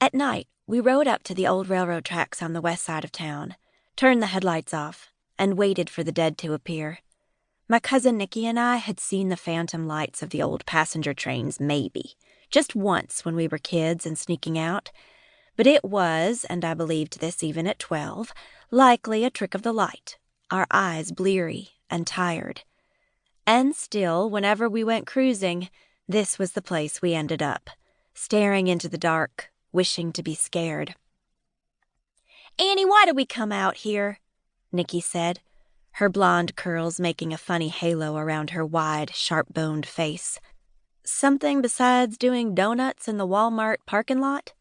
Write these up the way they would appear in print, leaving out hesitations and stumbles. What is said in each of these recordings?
At night, we rode up to the old railroad tracks on the west side of town, turned the headlights off, and waited for the dead to appear. My cousin Nikki and I had seen the phantom lights of the old passenger trains maybe, just once when we were kids and sneaking out. But it was, and I believed this even at 12, likely a trick of the light, our eyes bleary and tired. And still, whenever we went cruising, this was the place we ended up, staring into the dark, wishing to be scared. "Annie, why did we come out here?" Nikki said, her blonde curls making a funny halo around her wide, sharp-boned face. "Something besides doing donuts in the Walmart parking lot?"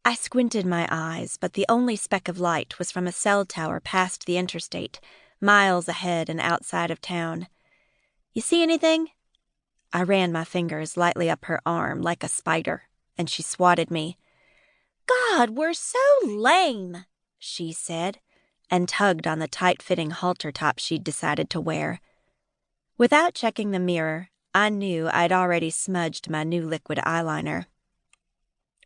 I squinted my eyes, but the only speck of light was from a cell tower past the interstate, miles ahead and outside of town. "You see anything?" I ran my fingers lightly up her arm like a spider, and she swatted me. "God, we're so lame," she said, and tugged on the tight-fitting halter top she'd decided to wear. Without checking the mirror, I knew I'd already smudged my new liquid eyeliner.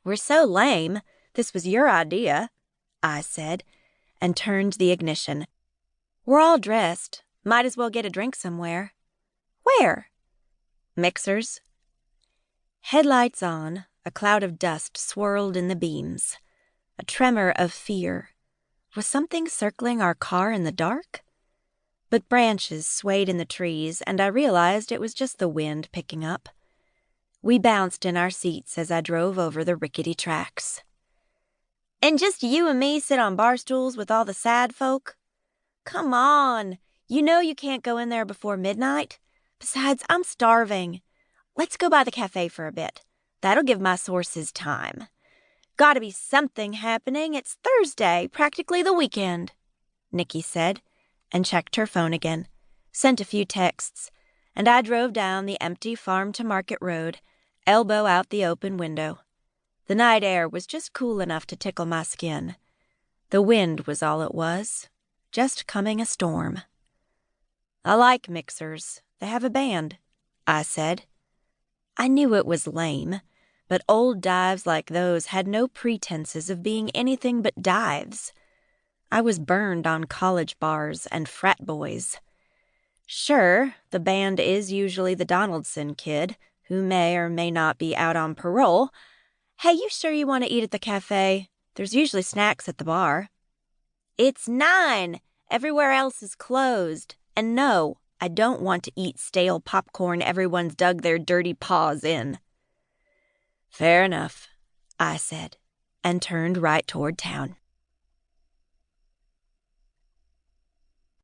"We're so lame. This was your idea," I said, and turned the ignition. "We're all dressed. Might as well get a drink somewhere." "Where?" "Mixers." Headlights on, a cloud of dust swirled in the beams. A tremor of fear. Was something circling our car in the dark? But branches swayed in the trees, and I realized it was just the wind picking up. We bounced in our seats as I drove over the rickety tracks. "And just you and me sit on bar stools with all the sad folk? Come on, you know you can't go in there before midnight. Besides, I'm starving. Let's go by the café for a bit. That'll give my sources time. Gotta be something happening. It's Thursday, practically the weekend," Nikki said, and checked her phone again, sent a few texts, and I drove down the empty farm-to-market road, elbow out the open window. The night air was just cool enough to tickle my skin. The wind was all it was, just coming a storm. "I like Mixers. They have a band," I said. I knew it was lame, but old dives like those had no pretenses of being anything but dives. I was burned on college bars and frat boys. Sure, the band is usually the Donaldson kid, who may or may not be out on parole. "Hey, you sure you want to eat at the cafe? There's usually snacks at the bar." "It's 9. Everywhere else is closed. And no, I don't want to eat stale popcorn everyone's dug their dirty paws in." "Fair enough," I said, and turned right toward town.